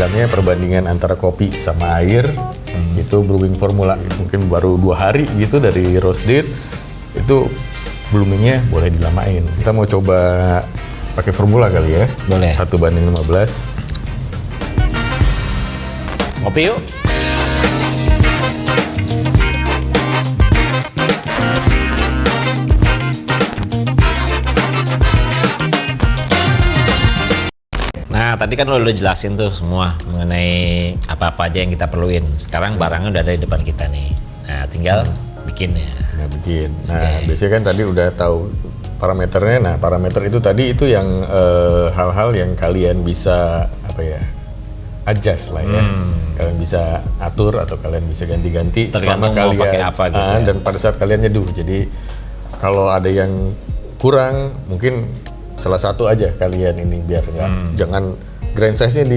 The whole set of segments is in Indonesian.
bilangnya perbandingan antara kopi sama air. Itu brewing formula, mungkin baru 2 hari gitu dari roast date, itu bloomingnya boleh dilamain. Kita mau coba pakai formula kali ya. Boleh. 1:15. Ngopi yuk. Nah, tadi kan lo udah jelasin tuh semua mengenai apa-apa aja yang kita perluin. Sekarang barangnya udah ada di depan kita nih. Nah, tinggal bikinnya. Nah, bikin. Nah, biasanya kan tadi udah tahu parameternya. Nah, parameter itu tadi itu yang hal-hal yang kalian bisa apa ya? Adjust lah ya. Kalian bisa atur atau kalian bisa ganti-ganti Tergantung selama mau kalian pakai apa gitu ya. dan pada saat kalian nyeduh. Jadi kalau ada yang kurang, mungkin salah satu aja kalian ini biar nggak jangan grind size-nya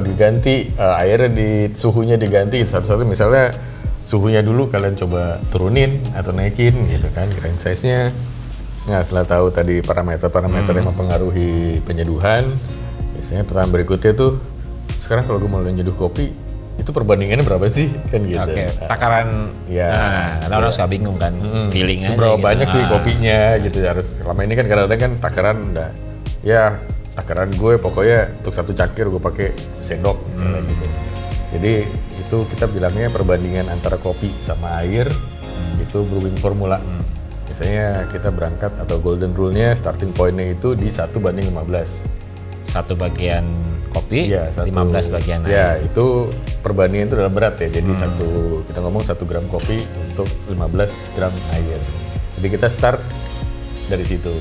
diganti, airnya suhunya diganti satu-satu. Misalnya suhunya dulu kalian coba turunin atau naikin gitu kan grind size-nya. Nah, setelah tahu tadi parameter-parameter yang mempengaruhi penyeduhan, biasanya pertanyaan berikutnya tuh, sekarang kalau gue mau nyeduh kopi itu perbandingannya berapa sih kan gitu. Oke, takaran. Ya. Nah, orang suka bingung kan, feeling aja. Berapa gitu. banyak sih kopinya gitu, harus selama ini kan kadang-kadang kan takaran udah ya takaran gue pokoknya untuk 1 cangkir gue pakai sendok misalnya gitu. Jadi itu kita bilangnya perbandingan antara kopi sama air, itu brewing formula. Biasanya kita berangkat atau golden rule-nya starting point-nya itu di 1:15. 1 bagian kopi, Iya, 15 bagian air. Ya, itu perbandingan itu dalam berat ya. Jadi kita ngomong 1 gram kopi untuk 15 gram air. Jadi kita start dari situ.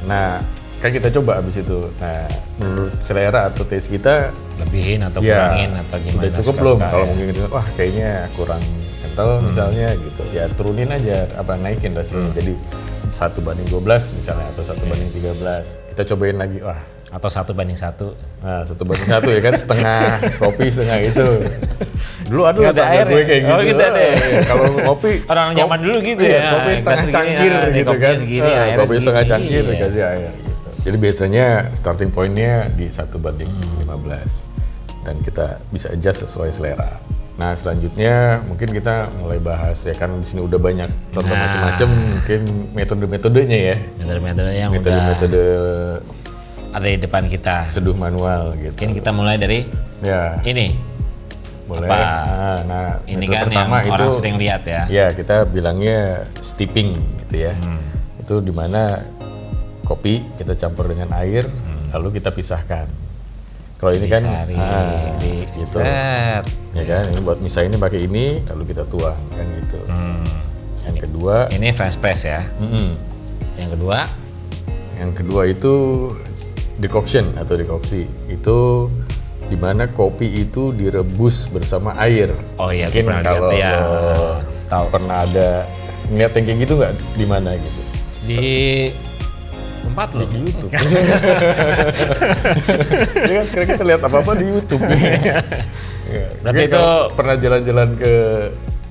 Nah, kan kita coba abis itu. Nah, menurut selera atau taste kita, Lebihin atau ya, kurangin atau gimana? udah cukup suka-suka belum? ya. Kalau mungkin gitu, wah kayaknya kurang kental misalnya gitu. Ya turunin aja, naikin rasanya. Jadi 1:12 misalnya atau 1:13. Kita cobain lagi, wah. Atau 1:1. Nah, 1:1 ya kan, setengah kopi setengah itu. Dulu ada Nggak ada tetangga air gue ya? kayak gitu. Oh, gitu ada ya? Kalau ngopi Orang zaman dulu gitu iya, ya. kopi setengah Segini, cangkir gitu kopinya kan. segini, airnya Kopi setengah segini, cangkir iya. dikasih air gitu. Jadi biasanya starting point-nya di 1:15 dan kita bisa adjust sesuai selera. Nah, selanjutnya mungkin kita mulai bahas ya kan di sini udah banyak contoh macam-macam, mungkin metode-metodenya ya. Metode-metode yang udah Metode-metode ada di depan kita. seduh manual gitu. Mungkin kita mulai dari Ya, ini. boleh. Apa? Nah, Ini metode kan pertama yang orang sering lihat ya. Ya, kita bilangnya steeping gitu ya. Itu dimana kopi kita campur dengan air, lalu kita pisahkan. Kalau ini kan, gitu. Set. Ya kan, ini buat misah ini pakai ini, lalu kita tuang kan gitu. Yang kedua, Ini fast press ya. Yang kedua itu decoction atau dekoksi. Itu dimana kopi itu direbus bersama air. Oh iya, Mungkin pernah kalau lihat ya. Tahu. pernah ada ngeliat yang kayak gitu nggak di mana gitu? Di tempat lo. Di YouTube. Jadi kan sekarang kita lihat apa-apa di YouTube. Ya, Berarti mungkin itu kalau pernah jalan-jalan ke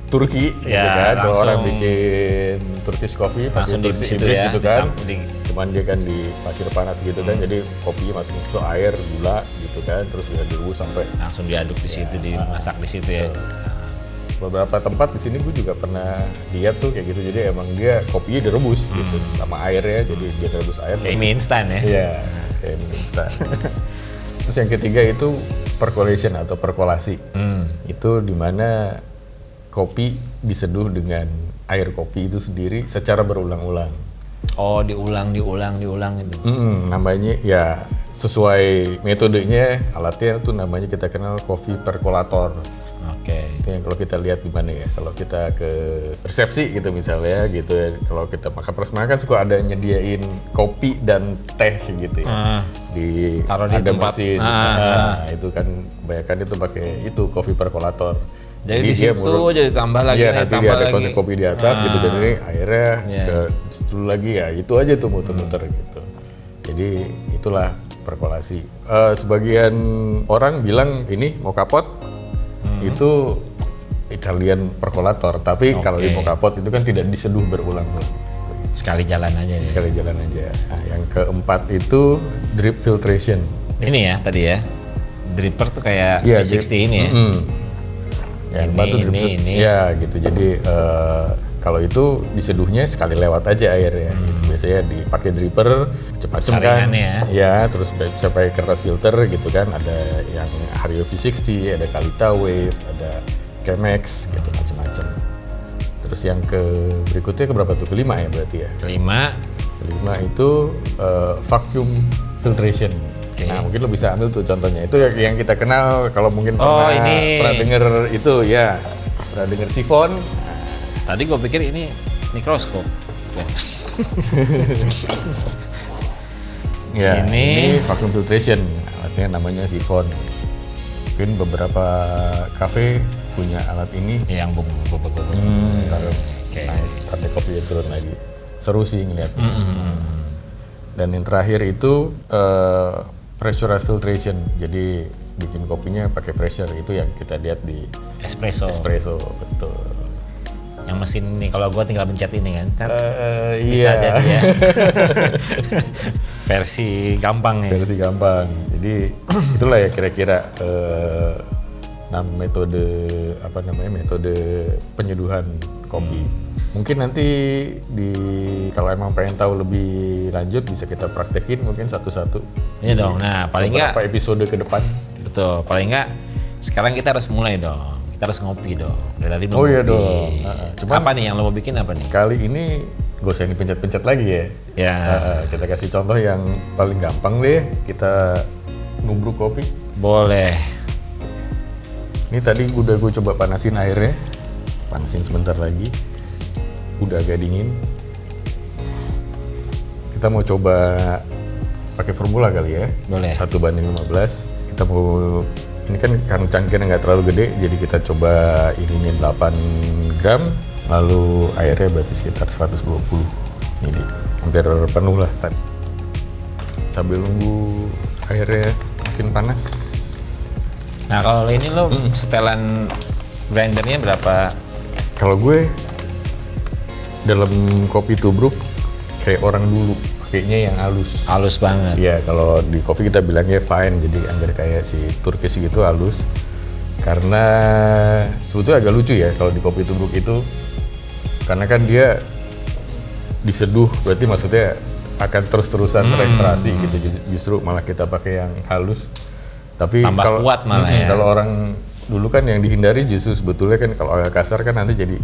Turki gitu Ya, kan, ada langsung orang bikin Turkish coffee pakai langsung di Turkish situ Hybrid ya, gitu kan. Cuman dia kan di pasir panas gitu kan, jadi kopinya masuk di situ, air, gula gitu kan, terus udah direbus sampai langsung diaduk di situ, dimasak di situ ya. beberapa tempat di sini gue juga pernah lihat tuh kayak gitu. Jadi emang dia kopinya direbus gitu sama airnya, jadi dia direbus air. Kayak mie instan ya. Iya, kayak mie instan. Terus yang ketiga itu percolation atau perkolasi. Itu dimana kopi diseduh dengan air kopi itu sendiri secara berulang-ulang. Oh, diulang itu. Namanya ya sesuai metodenya, alatnya tuh namanya kita kenal coffee percolator. Oke. Itu yang kalau kita lihat di mana ya, kalau kita ke resepsi gitu misalnya gitu ya, kalau kita makan prasmanan kan suka ada nyediain kopi dan teh gitu ya. Taruh di ada tempat. mesin. Itu kan kebanyakan itu pakai itu coffee percolator. Jadi di situ jadi tambah lagi, iya, nanti dia tambah ada lagi. kopi di atas gitu, jadi akhirnya Iya. ke situ lagi ya, itu aja tuh muter-muter gitu. Jadi itulah perkolasi. Sebagian orang bilang ini mocha pot itu Italian percolator, tapi kalau di mocha pot itu kan tidak diseduh berulang-ulang. Sekali jalan aja. Ya. Sekali jalan aja. Nah, yang keempat itu drip filtration. Ini ya tadi ya. Dripper tuh kayak Iya, V60 ini ya. Yang Ini, batu drip ini. ya gitu. Jadi kalau itu diseduhnya sekali lewat aja airnya. Gitu. Biasanya dipakai dripper macam-macam kan. Saringannya Ya, terus bisa pakai kertas filter gitu kan. Ada yang Hario V60, ada Kalita Wave, ada Chemex gitu macam-macam. Terus yang berikutnya ke berapa tuh? Kelima ya berarti ya. kelima. Kelima itu vacuum filtration. Oke. Nah mungkin lo bisa ambil tuh contohnya. Itu yang kita kenal kalau mungkin Oh, ini. pernah denger itu ya. Pernah denger sifon. Tadi gue pikir ini mikroskop. Ya. Ya, Ini. ini vacuum filtration. Alatnya namanya sifon. Mungkin beberapa kafe punya alat ini. Yang bubuk. Oke. Ntar deh kopinya turun lagi. Seru sih ngeliatnya. Dan yang terakhir itu pressurized filtration. Jadi bikin kopinya pakai pressure, itu yang kita lihat di Espresso. espresso, betul. Yang mesin ini kalau gue tinggal pencet ini kan. Tet, Iya. bisa jadi ya. Versi gampang ya. Versi gampang. Jadi itulah ya kira-kira metode metode penyeduhan kopi. Mungkin nanti kalau emang pengen tahu lebih lanjut bisa kita praktekin mungkin satu-satu. Iya dong. Nah, paling nggak beberapa episode ke depan. betul. Paling nggak sekarang kita harus mulai dong. Kita harus ngopi dong. Dari tadi belum Oh iya ngopi. dong. Cuman Apa nih yang lo mau bikin apa nih? kali ini gak usah dipencet-pencet lagi ya. Ya. Kita kasih contoh yang paling gampang deh. Kita nubruk kopi. Boleh. Ini tadi udah gue coba panasin airnya. Panasin sebentar lagi. Udah agak dingin. Kita mau coba pakai formula kali ya. Boleh. 1:15. Kita mau, ini kan karena cangkirnya nggak terlalu gede, jadi kita coba ininya 8 gram, lalu airnya berarti sekitar 120. Ini hampir penuh lah tadi. Sambil nunggu airnya makin panas. Nah, kalau ini lo setelan grindernya berapa? Kalau gue dalam kopi tubruk kayak orang dulu, pakainya yang halus. Halus banget. Iya, kalau di kopi kita bilangnya fine, jadi hampir kayak si Turkish gitu halus. Karena sebetulnya agak lucu ya kalau di kopi tubruk itu, karena kan dia diseduh, berarti maksudnya akan terus-terusan terekstrasi gitu. Justru malah kita pakai yang halus. Tapi Tambah kalau kuat malah ya. Kalau orang dulu kan yang dihindari justru sebetulnya kan kalau agak kasar kan nanti jadi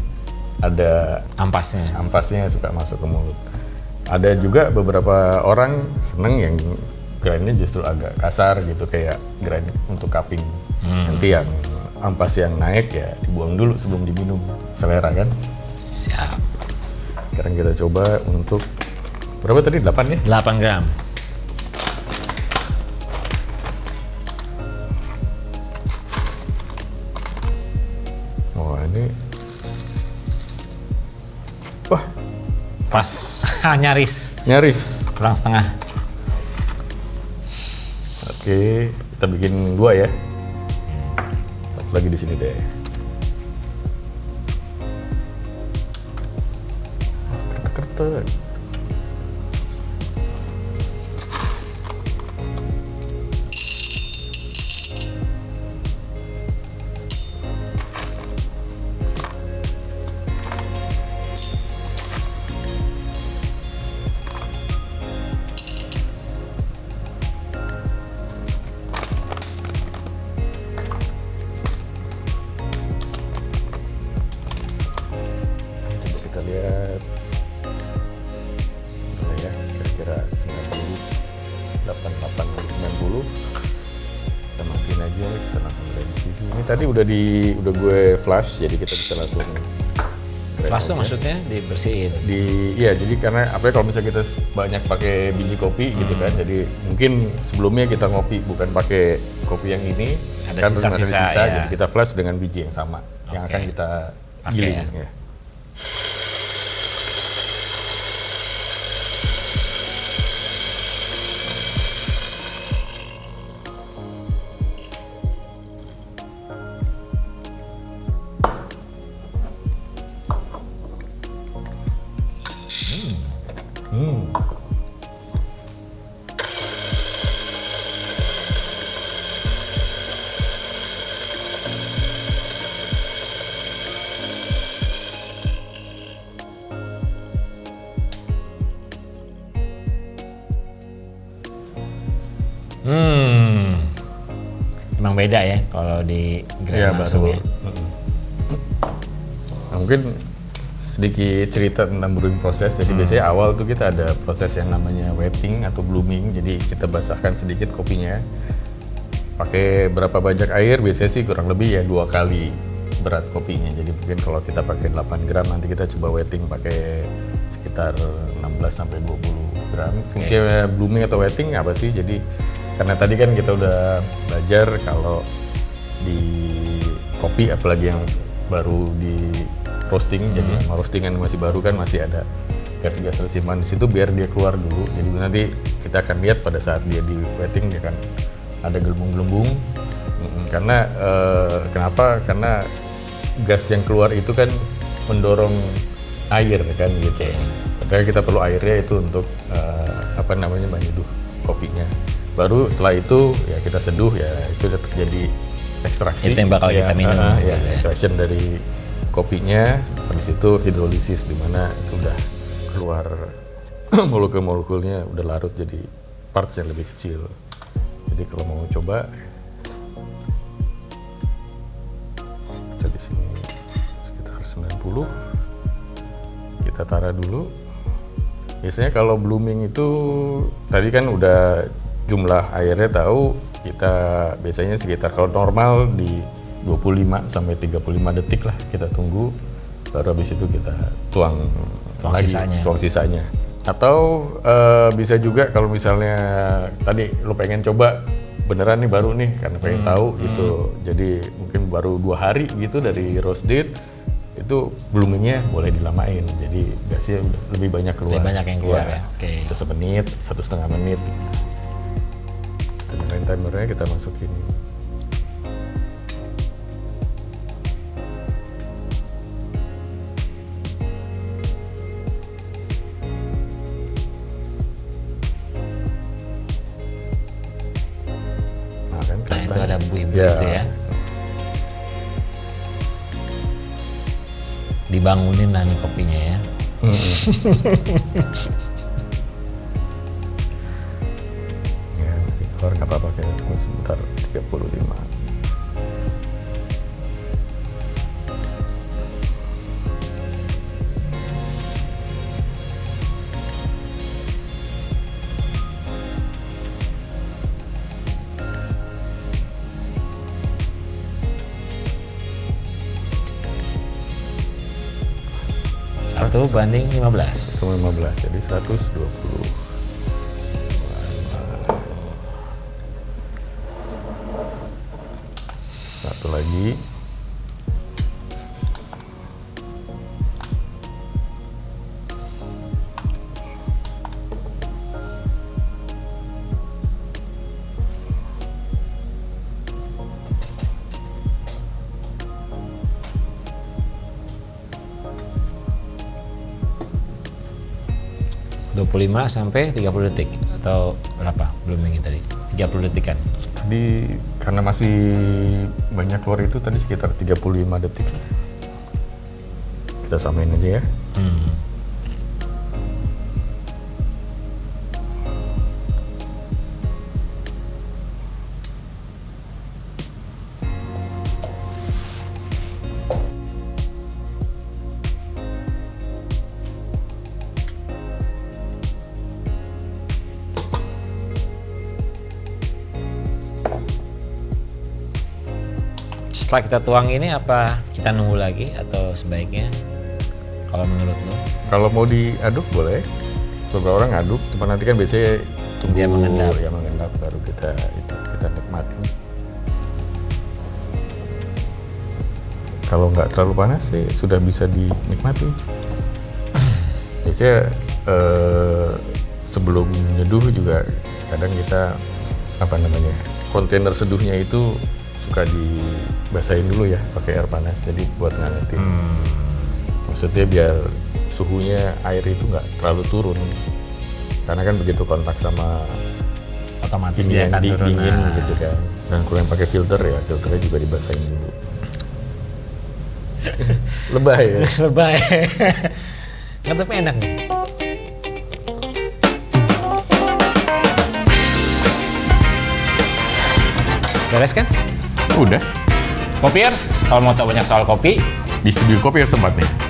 ada Ampasnya. ampasnya suka masuk ke mulut. Ada juga beberapa orang seneng yang grindnya justru agak kasar gitu, kayak grind untuk cupping. Nanti yang ampas yang naik ya dibuang dulu sebelum diminum. Selera kan. Siap. Sekarang kita coba untuk berapa tadi? 8 ya? 8 gram. Oh ini, wah Pas. Nyaris. nyaris. Kurang setengah. Oke, kita bikin 2 ya. Satu lagi di sini deh. Kretek-kretek. Coba kita lihat. Nah ya, kira-kira 90, 88 dari 90. Kita matiin aja, kita langsung grind di sini. Ini tadi udah gue flash, jadi kita bisa langsung grind Flash tuh aja. maksudnya dibersihin. Iya, jadi karena apa ya, kalau misalnya kita banyak pakai biji kopi gitu kan, jadi mungkin sebelumnya kita ngopi bukan pakai kopi yang ini, Ada kan sisa-sisa, ya. jadi kita flash dengan biji yang sama yang Oke. akan kita Pakai giling ya. ya. Emang beda ya kalau di grind langsung ya. Nah, mungkin sedikit cerita tentang brewing proses. Jadi biasanya awal tuh kita ada proses yang namanya wetting atau blooming. Jadi kita basahkan sedikit kopinya. Pakai berapa banyak air? Biasanya sih kurang lebih ya 2 kali berat kopinya. Jadi mungkin kalau kita pakai 8 gram, nanti kita coba wetting pakai sekitar 16 sampai 20 gram. Fungsinya blooming atau wetting apa sih? Jadi karena tadi kan kita udah belajar kalau di kopi, apalagi yang baru di roasting, jadi roastingan masih baru kan masih ada gas-gas tersimpan di situ biar dia keluar dulu. Jadi nanti kita akan lihat pada saat dia di wetting dia kan ada gelembung-gelembung. Karena kenapa? Karena gas yang keluar itu kan mendorong air kan gitu. Padahal kita perlu airnya itu untuk menyeduh kopinya. Baru setelah itu ya kita seduh, ya itu udah terjadi ekstraksi. Itu yang bakal kita minum. Extraction dari kopinya. Habis itu hidrolisis, di mana itu udah keluar molekul-molekulnya udah larut jadi parts yang lebih kecil. Jadi kalau mau coba, kita di sini sekitar 90, kita taruh dulu. Biasanya kalau blooming itu tadi kan udah jumlah airnya tahu, kita biasanya sekitar kalau normal di 25 sampai 35 detik lah kita tunggu, baru habis itu kita tuang lagi, tuang sisanya. Atau bisa juga kalau misalnya tadi lo pengen coba beneran nih baru nih karena pengen tahu gitu, jadi mungkin baru 2 hari gitu dari roast date, itu bloomingnya boleh dilamain, jadi gasnya lebih banyak keluar. Lebih banyak yang keluar ya. Okay. Semenit, 1,5 menit. Gitu. Timernya kita masukin. Nah itu ada buih-buih itu ya. Dibangunin lah nih kopinya ya. Ya masih keluar, nggak apa-apa, kita tunggu sebentar 35. Satu banding 15. 15, jadi 120. Satu lagi. Dua 25 sampai 30 detik atau berapa blooming tadi? 30 detik kan? Tadi karena masih banyak keluar itu tadi sekitar 35 detik. Kita samain aja ya. Setelah kita tuang ini apa kita nunggu lagi atau sebaiknya kalau menurut lo? Kalau mau diaduk boleh. Beberapa orang aduk, cuma nanti kan biasanya tunggu dia mengendap. Ya mengendap baru kita nikmatin. Kalau nggak terlalu panas sih sudah bisa dinikmati. Biasanya sebelum nyeduh juga kadang kita kontainer seduhnya itu suka dibasahin dulu ya pakai air panas, jadi buat ngangetin. Maksudnya biar suhunya air itu nggak terlalu turun, karena kan begitu kontak sama otomatis ini dia yang akan turun. dingin gitu kan. Dan kalau yang pakai filter ya filternya juga dibasahin dulu. Lebay ya. Lebay. Nggak, tapi enak nih. Beres kan? Udah. Kopiers, kalau mau tahu banyak soal kopi, Di studio Kopiers tempatnya.